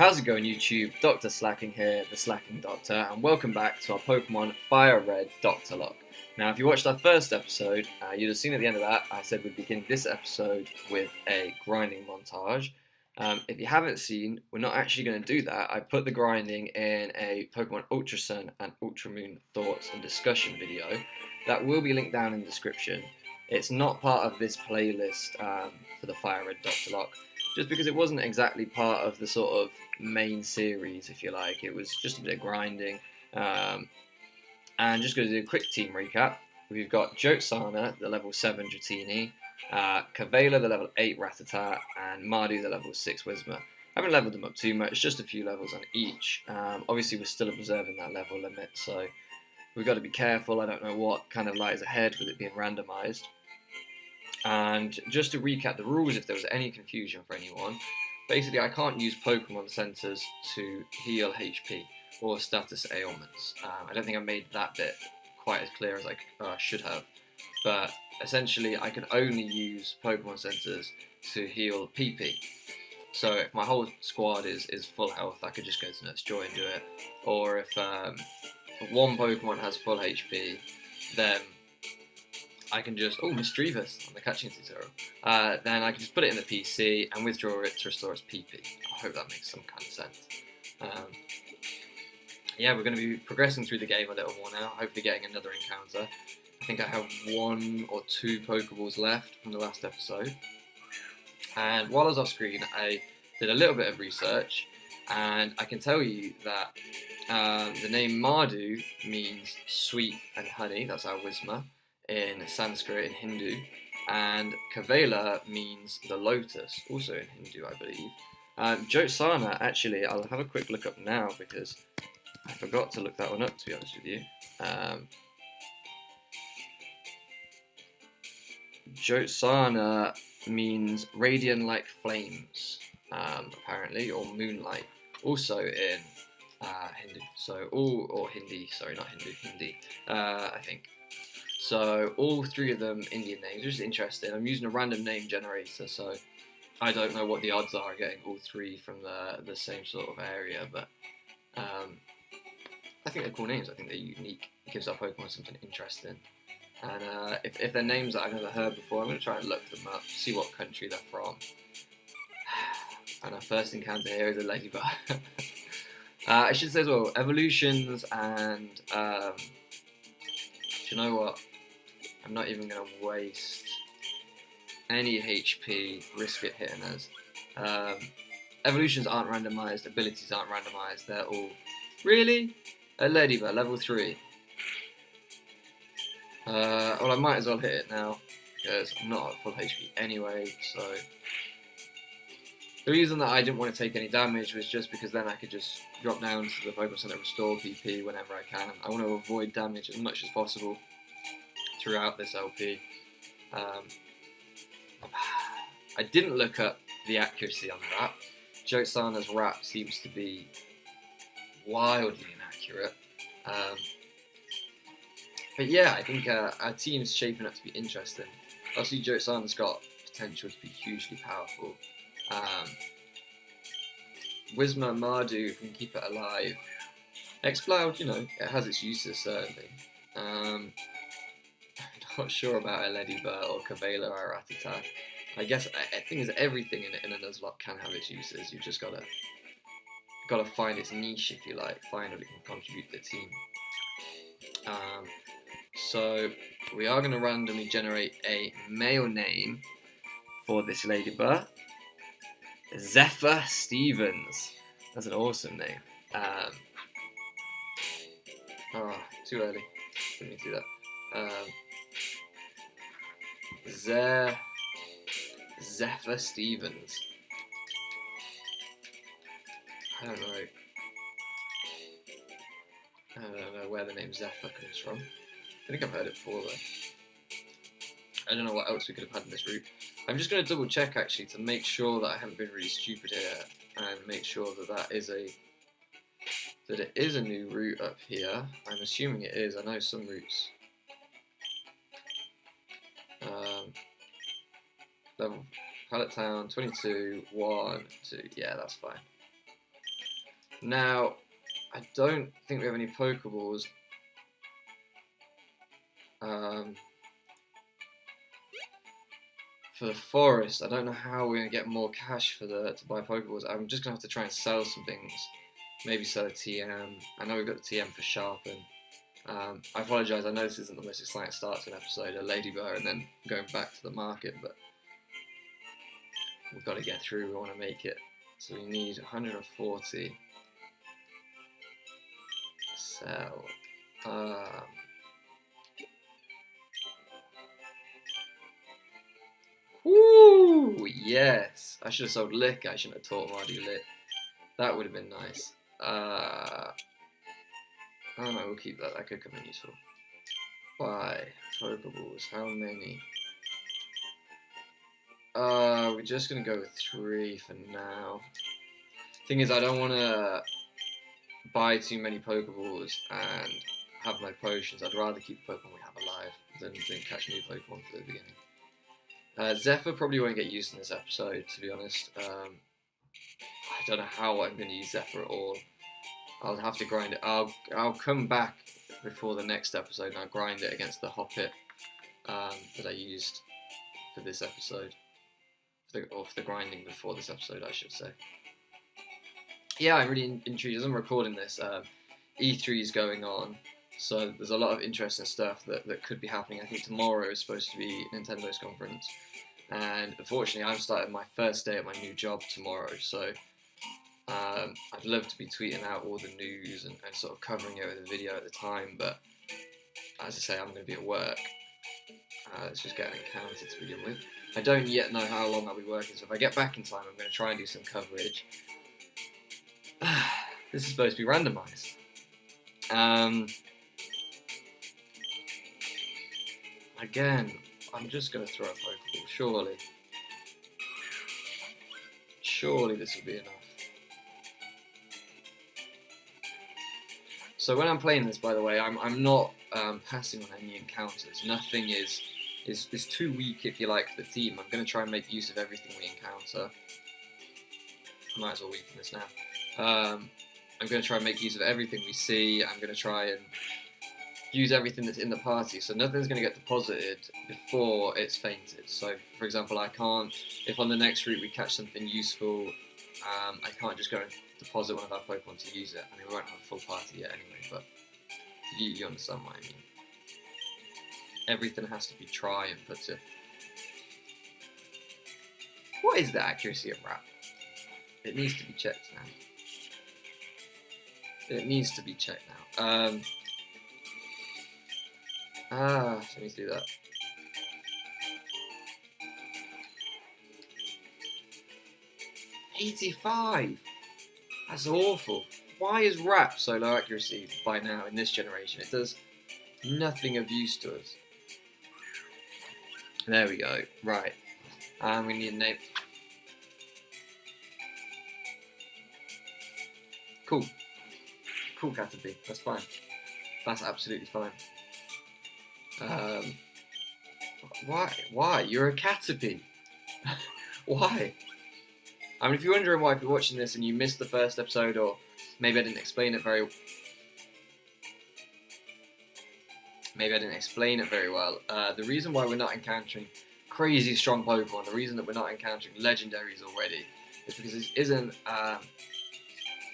How's it going, YouTube? Dr. Slacking here, the Slacking Doctor, and welcome back to our Pokemon Fire Red Nuzlocke. Now, if you watched our first episode, you'd have seen at the end of that, I said we'd be beginning this episode with a grinding montage. If you haven't seen, we're not actually going to do that. I put the grinding in a Pokemon Ultra Sun and Ultra Moon thoughts and discussion video. That will be linked down in the description. It's not part of this playlist for the Fire Red Nuzlocke, just because it wasn't exactly part of the sort of main series, if you like. It was just a bit of grinding. And just going to do a quick team recap. We've got Jotesana, the level 7 Dratini, Kavela, the level 8 Rattata, and Mardu, the level 6 Whismur. I haven't leveled them up too much, just a few levels on each. Obviously, we're still observing that level limit, so we've got to be careful. I don't know what kind of lies ahead with it being randomized. And just to recap the rules, if there was any confusion for anyone, basically I can't use Pokemon Centers to heal HP or status ailments. I don't think I made that bit quite as clear as I should have, but essentially I can only use Pokemon Centers to heal PP. So if my whole squad is full health, I could just go to Nurse Joy and do it. Or if one Pokemon has full HP, then I can just, Mischievous on the catching tutorial. Then I can just put it in the PC and withdraw it to restore its PP. I hope that makes some kind of sense. Yeah, we're going to be progressing through the game a little more now, hopefully getting another encounter. I think I have 1 or 2 Pokeballs left from the last episode. And while I was off screen, I did a little bit of research, and I can tell you that the name Mardu means sweet and honey, that's our Whismur, in Sanskrit, in Hindu, and Kavela means the lotus, also in Hindu, I believe. Jotesana, actually, I'll have a quick look up now because I forgot to look that one up, to be honest with you. Jotesana means radiant like flames, apparently, or moonlight, also in Hindu. So Hindi, I think. So all 3 of them Indian names, which is interesting. I'm using a random name generator, so I don't know what the odds are of getting all 3 from the same sort of area, but I think they're cool names. I think they're unique. It gives our Pokemon something interesting. And if they're names that I've never heard before, I'm going to try and look them up, see what country they're from. And our first encounter here is a ladybug. I should say as well, evolutions and do you know what? I'm not even going to waste any HP, risk it hitting us. Evolutions aren't randomized, abilities aren't randomized, they're all... Really? A ladybug, level 3. Well, I might as well hit it now, because I'm not at full HP anyway, so... The reason that I didn't want to take any damage was just because then I could just drop down to the Pokemon Center, restore PP whenever I can. I want to avoid damage as much as possible throughout this LP. I didn't look up the accuracy on that. Jotesana's rap seems to be wildly inaccurate. But yeah, I think our team's shaping up to be interesting. Obviously, Jotesana's got potential to be hugely powerful. Whismur and Mardu, if we can keep it alive. Exploud, you know, it has its uses, certainly. I'm not sure about a Ladybird or Kavela or Rattata. I guess I think is everything in a Nuzlocke can have its uses. You've just gotta find its niche, if you like, find what it can contribute to the team. So we are going to randomly generate a male name for this ladybird. Zephyr Stevens. That's an awesome name. Too early. Didn't mean to do that. Zephyr Stevens. I don't know where the name Zephyr comes from. I think I've heard it before though. I don't know what else we could have had in this route. I'm just going to double check actually to make sure that I haven't been really stupid here and make sure that it is a new route up here. I'm assuming it is. I know some routes. Level Pallet Town 22 1 2. Yeah, that's fine. Now, I don't think we have any pokeballs. For the forest, I don't know how we're gonna get more cash to buy pokeballs. I'm just gonna have to try and sell some things. Maybe sell a TM. I know we've got the TM for Sharpen. I apologise, I know this isn't the most exciting start to an episode, a Ladybird and then going back to the market, but we've got to get through, we want to make it. So we need 140. Sell. Woo! Yes! I should have sold Lick, I shouldn't have taught him how to do Lick. That would have been nice. Oh no, we'll keep that. That could come in useful. Buy Pokeballs. How many? We're just gonna go with 3 for now. Thing is, I don't want to buy too many Pokeballs and have no potions. I'd rather keep the Pokemon we have alive than catch new Pokemon for the beginning. Zephyr probably won't get used in this episode, to be honest. I don't know how I'm going to use Zephyr at all. I'll have to grind it. I'll come back before the next episode and I'll grind it against the Hoppip that I used for this episode. Or for the grinding before this episode, I should say. Yeah, I'm really intrigued. As I'm recording this, E3 is going on, so there's a lot of interesting stuff that could be happening. I think tomorrow is supposed to be Nintendo's conference, and unfortunately I'm starting my first day at my new job tomorrow, so I'd love to be tweeting out all the news and sort of covering it with a video at the time, but as I say, I'm going to be at work. Let's just get an encounter to begin with. I don't yet know how long I'll be working, so if I get back in time, I'm going to try and do some coverage. This is supposed to be randomised. Again, I'm just going to throw a Pokeball, surely. Surely this will be enough. So when I'm playing this, by the way, I'm not passing on any encounters. Nothing is too weak, if you like, for the team. I'm going to try and make use of everything we encounter. I might as well weaken this now. I'm going to try and make use of everything we see. I'm going to try and use everything that's in the party. So nothing's going to get deposited before it's fainted. So, for example, I can't, if on the next route we catch something useful, I can't just go and deposit one of our Pokemon to use it. I mean, we won't have a full party yet anyway, but you understand what I mean. Everything has to be try and put to. What is the accuracy of Wrap? It needs to be checked now. It needs to be checked now. Let me do that. $85. That's awful. Why is Wrap so low accuracy by now in this generation? It does nothing of use to us. There we go. Right. We need a name. Cool. Cool, Caterpie. That's fine. That's absolutely fine. Why? Why? You're a Caterpie. Why? I mean, if you're wondering why, if you're watching this and you missed the first episode, or maybe I didn't explain it very well. The reason why we're not encountering crazy strong Pokemon, the reason that we're not encountering legendaries already, is because this isn't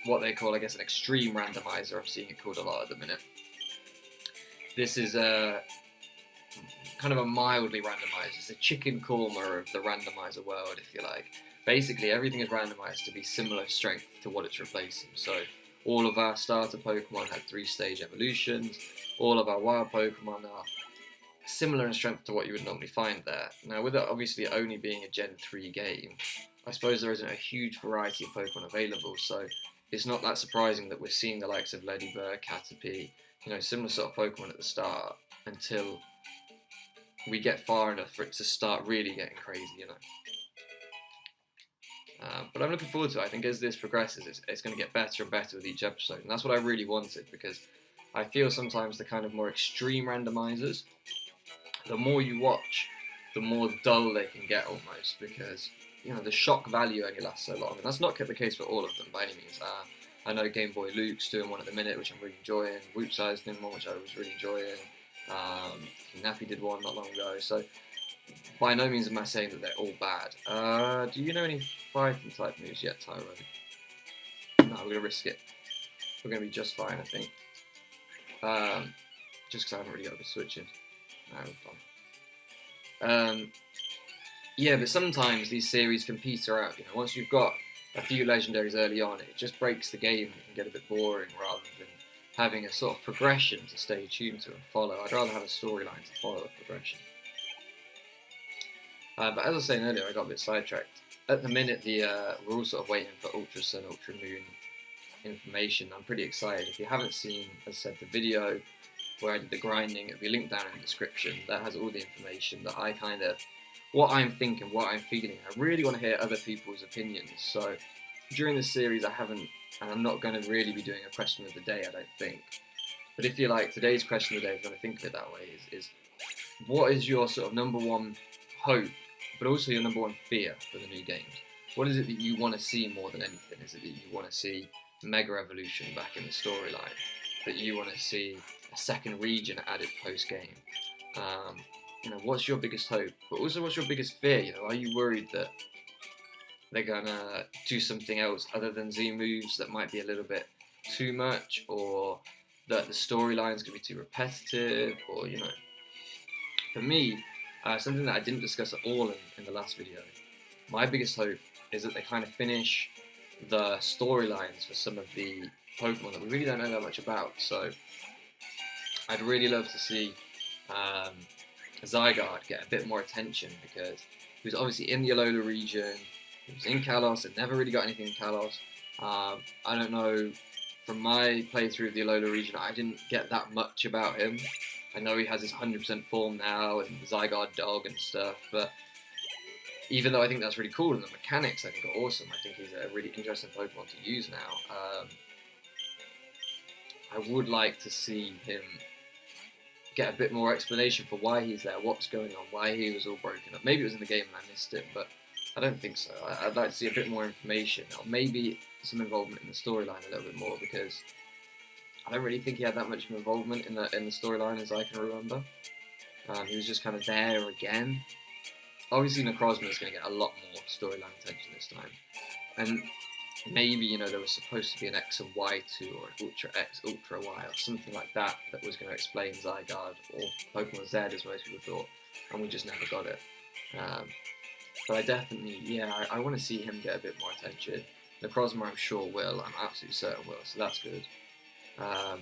what they call, I guess, an extreme randomizer. I'm seeing it called a lot at the minute. This is a kind of a mildly randomized. It's a chicken korma of the randomizer world, if you like. Basically, everything is randomized to be similar strength to what it's replacing. So all of our starter Pokemon had 3-stage evolutions. All of our wild Pokemon are similar in strength to what you would normally find there. Now, with it obviously only being a Gen 3 game, I suppose there isn't a huge variety of Pokemon available, so it's not that surprising that we're seeing the likes of Ladybird, Caterpie, similar sort of Pokemon at the start, until we get far enough for it to start really getting crazy, But I'm looking forward to it. I think as this progresses, it's going to get better and better with each episode, and that's what I really wanted, because I feel sometimes the kind of more extreme randomizers, the more you watch, the more dull they can get almost, because the shock value only lasts so long, and that's not the case for all of them by any means. I know Game Boy Luke's doing one at the minute, which I'm really enjoying. Whoopside's doing one, which I was really enjoying. Nappy did one not long ago. So by no means am I saying that they're all bad. Do you know any fighting type moves yet, Tyro? No, we're gonna risk it. We're gonna be just fine, I think. Just because I haven't really got a good switching. No, we're fine. Yeah, but sometimes these series can peter out. Once you've got a few legendaries early on, it just breaks the game and it can get a bit boring rather than having a sort of progression to stay tuned to and follow. I'd rather have a storyline to follow a progression. But as I was saying earlier, I got a bit sidetracked. At the minute, we're all sort of waiting for Ultra Sun, Ultra Moon information. I'm pretty excited. If you haven't seen, as I said, the video where I did the grinding, it'll be linked down in the description. That has all the information that I kind of, what I'm thinking, what I'm feeling. I really want to hear other people's opinions. So during this series, I haven't, and I'm not going to really be doing a question of the day, I don't think. But if you like, today's question of the day, if you want to think of it that way, is what is your sort of number one hope, but also your number one fear for the new games? What is it that you want to see more than anything? Is it that you want to see Mega Evolution back in the storyline? That you want to see a second region added post-game? What's your biggest hope? But also, what's your biggest fear? Are you worried that they're gonna do something else other than Z moves that might be a little bit too much, or that the storyline's gonna be too repetitive, or for me, something that I didn't discuss at all in the last video, my biggest hope is that they kind of finish the storylines for some of the Pokemon that we really don't know that much about. So I'd really love to see Zygarde get a bit more attention, because he was obviously in the Alola region, he was in Kalos, and never really got anything in Kalos. I don't know, from my playthrough of the Alola region, I didn't get that much about him. I know he has his 100% form now, and the Zygarde dog and stuff, but even though I think that's really cool, and the mechanics I think are awesome, I think he's a really interesting Pokemon to use now. I would like to see him get a bit more explanation for why he's there, what's going on, why he was all broken up. Maybe it was in the game and I missed it, but I don't think so. I'd like to see a bit more information, or maybe some involvement in the storyline a little bit more, because I don't really think he had that much of involvement in the storyline as I can remember. He was just kind of there again. Obviously, Necrozma is going to get a lot more storyline attention this time, and maybe there was supposed to be an X and Y2 or an Ultra X, Ultra Y, or something like that was going to explain Zygarde or Pokemon Z, as most people thought, and we just never got it. But I definitely, I want to see him get a bit more attention. Necrozma, I'm sure will. I'm absolutely certain will. So that's good. I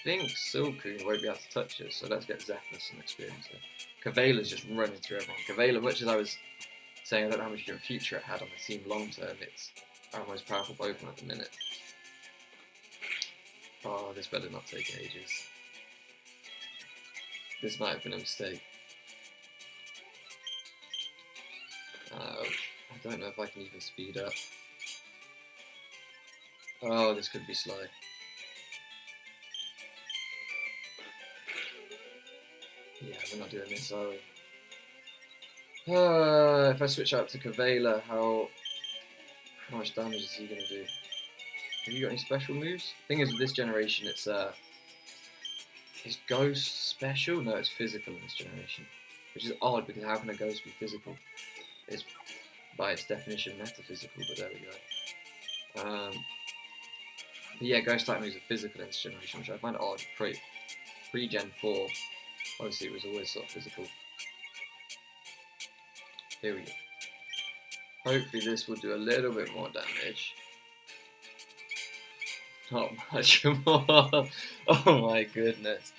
think Silcoon won't be able to touch us, so let's get Zephyr some experience here. Caveilla's just running through everyone. Caveilla, much as I was saying I don't know how much of a future it had on the team long term, it's our most powerful Pokemon at the minute. Oh, this better not take ages. This might have been a mistake. I don't know if I can even speed up. Oh, this could be slow. Yeah, we're not doing this, are we? If I switch out to Caveilla, how much damage is he going to do? Have you got any special moves? Thing is, with this generation, it's is Ghost special? No, it's physical in this generation, which is odd, because how can a Ghost be physical? It's by its definition metaphysical, but there we go. But yeah, Ghost type moves are physical in this generation, which I find odd. Pre-Gen 4, obviously it was always sort of physical. Here we go. Hopefully this will do a little bit more damage. Not much more. Oh my goodness.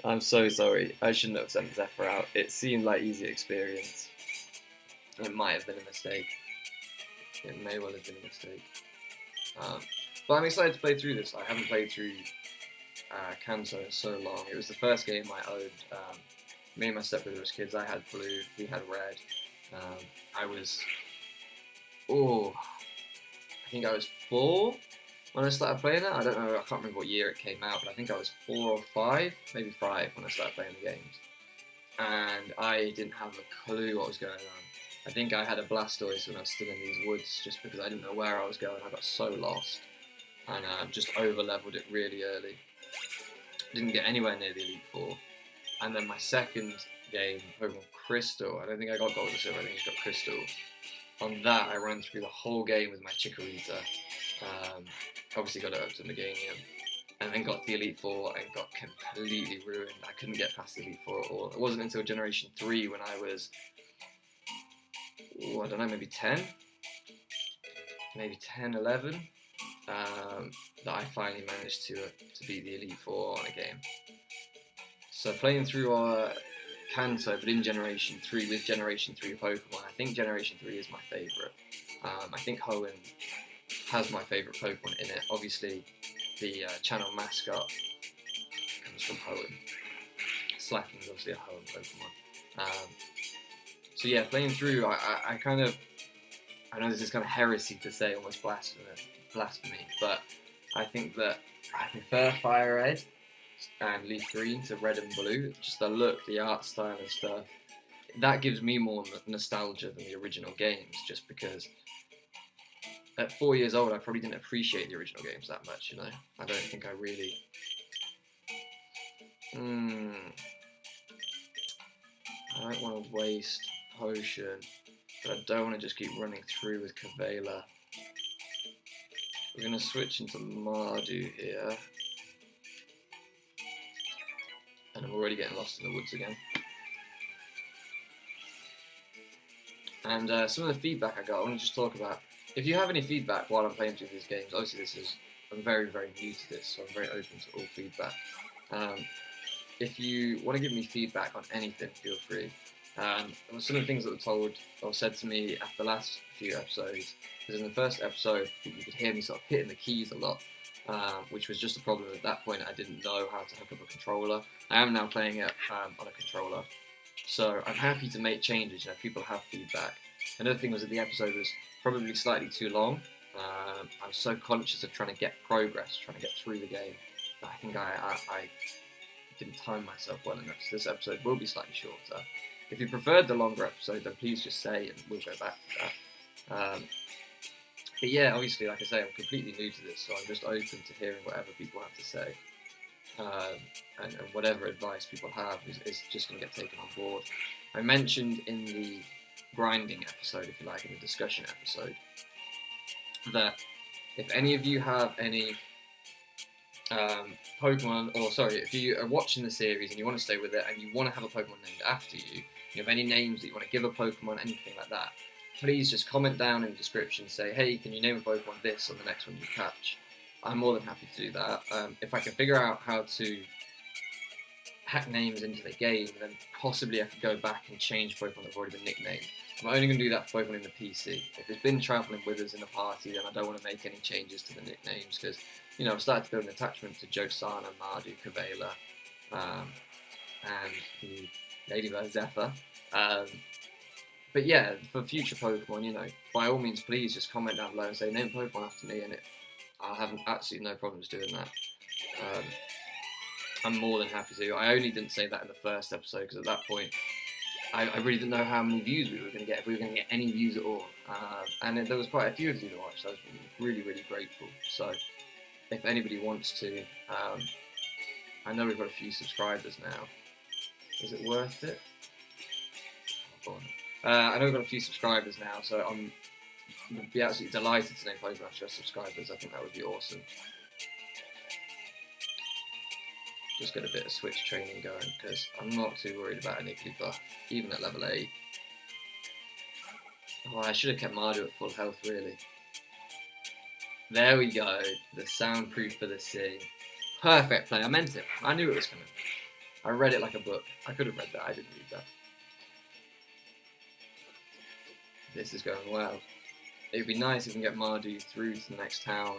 I'm so sorry. I shouldn't have sent Zephyr out. It seemed like easy experience. It might have been a mistake. It may well have been a mistake. But I'm excited to play through this. I haven't played through Kanto in so long. It was the first game I owned. Me and my stepbrother as kids. I had blue, he had red. I think I was 4 when I started playing it. I don't know, I can't remember what year it came out, but I think I was 4 or 5, maybe 5 when I started playing the games. And I didn't have a clue what was going on. I think I had a Blastoise when I was still in these woods, just because I didn't know where I was going. I got so lost, and just over-leveled it really early. Didn't get anywhere near the Elite Four. And then my second game, Pokemon Crystal, I don't think I got Gold or Silver, I think I got Crystal. On that, I ran through the whole game with my Chikorita. Obviously got it up to Meganium. And then got the Elite Four and got completely ruined. I couldn't get past the Elite Four at all. It wasn't until Generation 3 when I was, I don't know, maybe 10? Maybe 10, 11? That I finally managed to beat the Elite Four on a game. So playing through Kanto, but in Generation 3 with Generation 3 Pokemon, I think Generation 3 is my favourite. I think Hoenn has my favourite Pokemon in it. Obviously, the channel mascot comes from Hoenn. Slaking is obviously a Hoenn Pokemon. So yeah, playing through, I kind of, I know this is kind of heresy to say, almost blasphemy, but I think that I prefer Fire Red and Leaf Green to Red and Blue. Just the look, the art style and stuff. That gives me more nostalgia than the original games, just because at 4 years old I probably didn't appreciate the original games that much, you know? I don't think I really... I don't want to waste Potion, but I don't want to just keep running through with Kavela. We're going to switch into Mardu here. And I'm already getting lost in the woods again. And some of the feedback I got, I want to just talk about. If you have any feedback while I'm playing through these games, obviously I'm very, very new to this, so I'm very open to all feedback. If you want to give me feedback on anything, feel free. Some of the things that were told or said to me after the last few episodes, because in the first episode you could hear me sort of hitting the keys a lot, which was just a problem at that point. I didn't know how to hook up a controller. I am now playing it on a controller, so I'm happy to make changes if people have feedback. Another thing was that the episode was probably slightly too long. I'm so conscious of trying to get progress, trying to get through the game, that I think I didn't time myself well enough. So this episode will be slightly shorter. If you preferred the longer episode, then please just say and we'll go back to that. But yeah, obviously, like I say, I'm completely new to this, so I'm just open to hearing whatever people have to say. And whatever advice people have is just going to get taken on board. I mentioned in the grinding episode, if you like, in the discussion episode, that if any of you have any Pokemon, or sorry, if you are watching the series and you want to stay with it and you want to have a Pokemon named after you, you have any names that you want to give a Pokemon, anything like that, please just comment down in the description, say, hey, can you name a Pokemon this on the next one you catch? I'm more than happy to do that. If I can figure out how to hack names into the game, then possibly I could go back and change Pokemon that have already been nicknamed. I'm only going to do that for Pokemon in the PC. If it's been travelling with us in the party, then I don't want to make any changes to the nicknames, because, you know, I've started to build an attachment to Josana, Mardu, Kavela, and the Ladybird Zephyr. But yeah, for future Pokemon, you know, by all means, please just comment down below and say, name Pokemon after me, and I'll have absolutely no problems doing that. I'm more than happy to. I only didn't say that in the first episode, because at that point, I really didn't know how many views we were going to get, if we were going to get any views at all. And there was quite a few of you that watched. I was really, really grateful. So, if anybody wants to, I know we've got a few subscribers now. Is it worth it? Oh, I know we've got a few subscribers now, so I'd be absolutely delighted to name Pokemon after our subscribers. I think that would be awesome. Just get a bit of switch training going, because I'm not too worried about an Iggly buff, even at level 8. Oh, I should have kept Mardu at full health, really. There we go, the soundproof for the sea. Perfect play, I meant it. I knew it was coming. I read it like a book. I could have read that, I didn't read that. This is going well. It would be nice if we can get Mardu through to the next town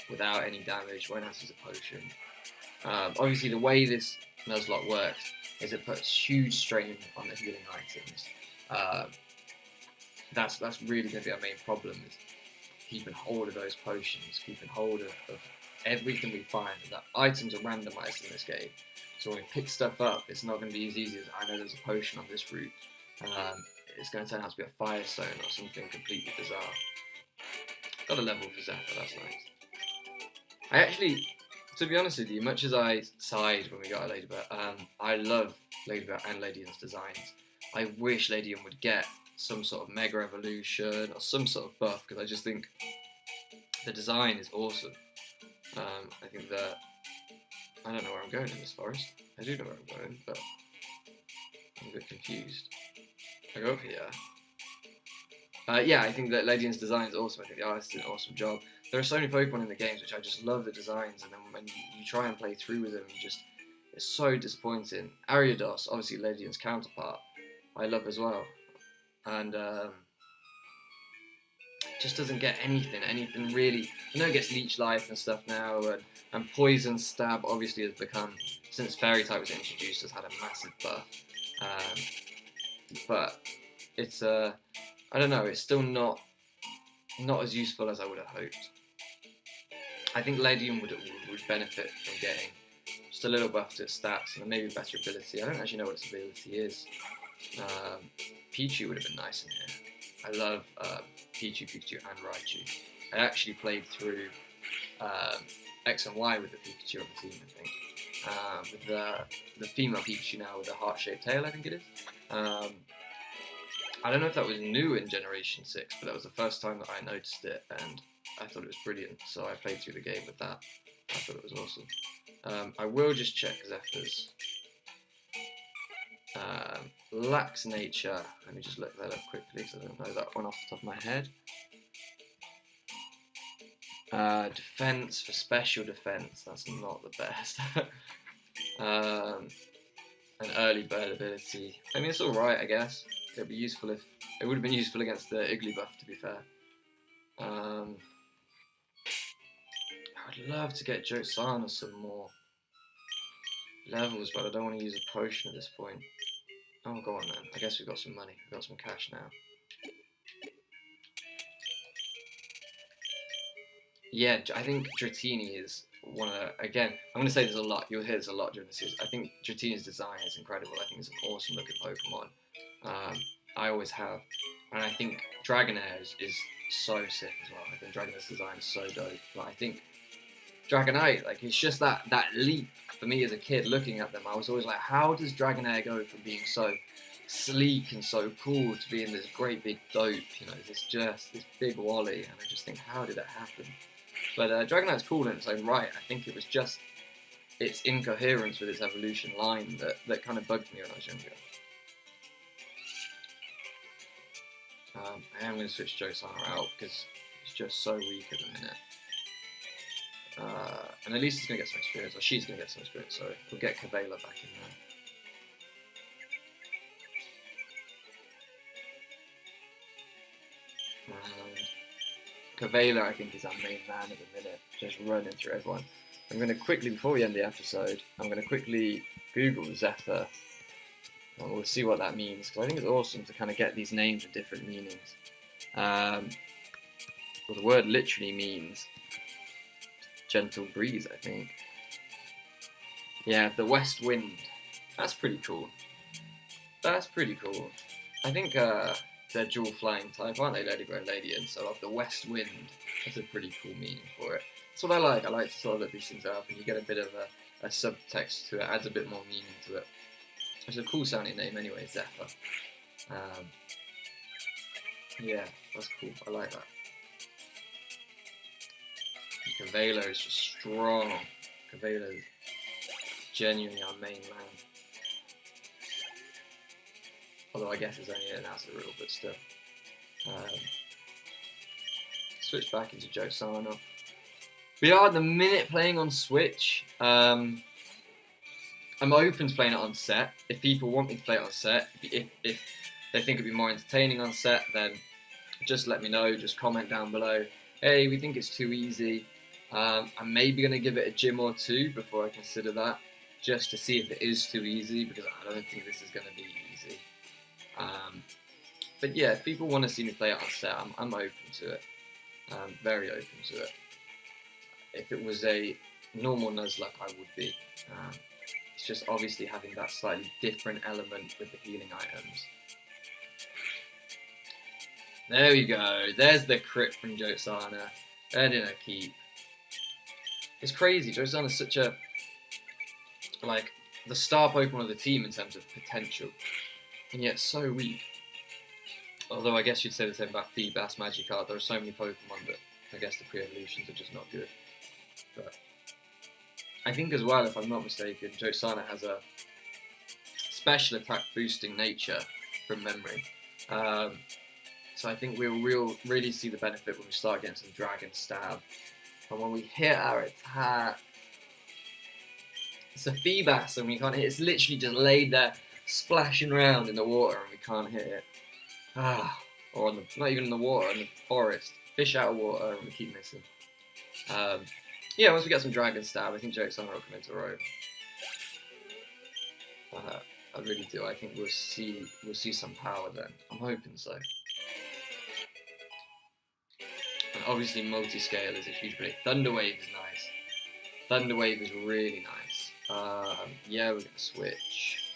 without any damage, won't have to use a potion. Obviously, the way this Nuzlocke works is it puts huge strain on the healing items. That's really going to be our main problem, is keeping hold of those potions, keeping hold of everything we find. That items are randomised in this game, so when we pick stuff up, it's not going to be as easy as, I know there's a potion on this route. it's going to turn out to be a Firestone or something completely bizarre. Got a level for Zephyr, that's nice. I actually, to be honest with you, much as I sighed when we got a Ladybird, I love Ladybird and Ladian's designs. I wish Ladian would get some sort of Mega Evolution or some sort of buff, because I just think the design is awesome. I think that, I don't know where I'm going in this forest. I do know where I'm going, but I'm a bit confused. I go up here. Yeah, I think that Ladian's design is awesome. I think the artist did an awesome job. There are so many Pokemon in the games which I just love the designs, and then when you try and play through with them, it's so disappointing. Ariados, obviously Ladian's counterpart, I love as well. And just doesn't get anything really. I know it gets Leech Life and stuff now, and Poison Stab obviously has become, since Fairy type was introduced, has had a massive buff. But it's I don't know, it's still not as useful as I would have hoped. I think Ladian would benefit from getting just a little buff to its stats and maybe better ability. I don't actually know what its ability is. Pichu would have been nice in here. I love Pichu, and Raichu. I actually played through X and Y with the Pikachu on the team, I think. With the female Pikachu now with a heart-shaped tail, I think it is. I don't know if that was new in Generation 6, but that was the first time that I noticed it, and I thought it was brilliant, so I played through the game with that. I thought it was awesome. I will just check Zephyr's. Lax Nature, let me just look that up quickly because I don't know that one off the top of my head. Defense for special defense, that's not the best. An early bird ability, I mean it's alright I guess. It'd be useful if, it would have been useful against the Igglybuff to be fair. I'd love to get Josana some more levels, but I don't want to use a potion at this point. Oh, go on then. I guess we've got some money. We've got some cash now. Yeah, I think Dratini is one of the, again, I'm going to say there's a lot. You'll hear there's a lot during the series. I think Dratini's design is incredible. I think it's an awesome looking Pokemon. I always have. And I think Dragonair is so sick as well. I think Dragonair's design is so dope. But I think Dragonite, like, it's just that leap for me as a kid looking at them. I was always like, how does Dragonair go from being so sleek and so cool to being this great big dope, you know, this big wally, and I just think, how did that happen? But Dragonite's cool in its own right. I think it was just its incoherence with its evolution line that kind of bugged me when I was younger. I am going to switch Josana out because it's just so weak at the minute. And at least it's going to get some experience, or she's going to get some experience, so we'll get Kavela back in there. Kavela, I think, is our main man at the minute, just running through everyone. I'm going to quickly, before we end the episode, I'm going to quickly Google Zephyr, and we'll see what that means, because I think it's awesome to kind of get these names with different meanings. Well, the word literally means gentle breeze, I think. Yeah, the west wind. That's pretty cool. That's pretty cool. I think they're dual flying type, aren't they, Ladybird and Ladian? So of the west wind, that's a pretty cool meaning for it. That's what I like. I like to sort of look these things up, and you get a bit of a subtext to it, adds a bit more meaning to it. It's a cool sounding name anyway, Zephyr. Yeah, that's cool. I like that. Kavela is just strong. Kavela is genuinely our main man. Although I guess it's only an acid rule, but still. Switch back into Josana. We are at the minute playing on Switch. I'm open to playing it on set. If people want me to play it on set, if they think it'd be more entertaining on set, then just let me know. Just comment down below. Hey, we think it's too easy. I'm maybe going to give it a gym or two before I consider that, just to see if it is too easy, because I don't think this is going to be easy. But yeah, if people want to see me play it on set, I'm open to it. Very open to it. If it was a normal Nuzlocke, I would be. It's just obviously having that slightly different element with the healing items. There we go. There's the crit from Josana. That didn't keep. It's crazy. Josana's such a, like, the star Pokemon of the team in terms of potential, and yet so weak. Although I guess you'd say the same about Feebas, Magikarp. There are so many Pokemon that I guess the pre-evolutions are just not good. But I think as well, if I'm not mistaken, Josana has a special attack boosting nature from memory. So I think we'll really see the benefit when we start getting some Dragon Stab. And when we hit our attack, it's a Feebas and we can't hit it. It's literally just laid there splashing around in the water and we can't hit it. Or on the, not even in the water, in the forest. Fish out of water and we keep missing. Yeah, once we get some Dragon Stab, I think Josana will come into her own. I really do. I think we'll see some power then. I'm hoping so. And obviously multi-scale is a huge belief. Thunder Wave is nice. Thunder Wave is really nice. Yeah, we're gonna switch.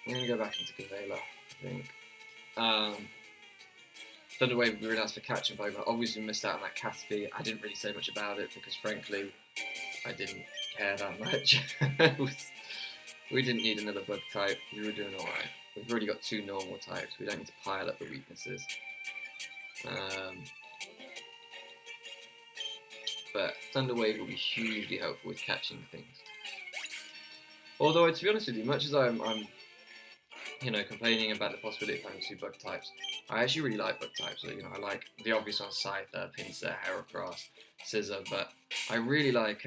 I'm gonna go back into Gavela, I think. Thunder Wave would be really nice for catching Pokemon. Obviously we missed out on that Caterpie. I didn't really say much about it because frankly I didn't care that much. We didn't need another bug type. We were doing alright. We've already got 2 normal types. We don't need to pile up the weaknesses. But Thunder Wave will be hugely helpful with catching things. Although, to be honest with you, much as I'm complaining about the possibility of having 2 bug types, I actually really like bug types. So, I like the obvious ones: Scyther, Pinsir, Heracross, Scizor, but I really like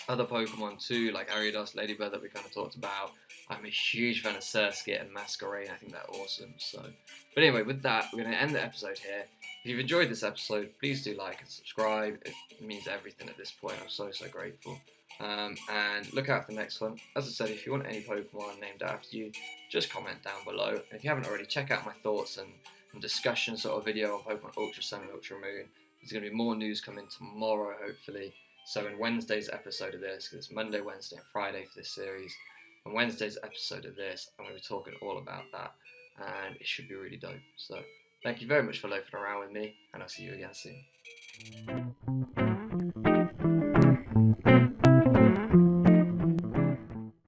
other Pokemon too, like Ariados, Ladybird that we kind of talked about. I'm a huge fan of Surskit and Masquerain. I think they're awesome. So, but anyway, with that, we're going to end the episode here. If you've enjoyed this episode, please do like and subscribe. It means everything at this point. I'm so grateful. And look out for the next one. As I said, if you want any Pokemon named after you, just comment down below. And if you haven't already, check out my thoughts and discussion sort of video on Pokemon Ultra Sun and Ultra Moon. There's going to be more news coming tomorrow, hopefully. So in Wednesday's episode of this, because it's Monday, Wednesday, and Friday for this series, on Wednesday's episode of this, I'm going to be talking all about that, and it should be really dope. So thank you very much for loafing around with me, and I'll see you again soon.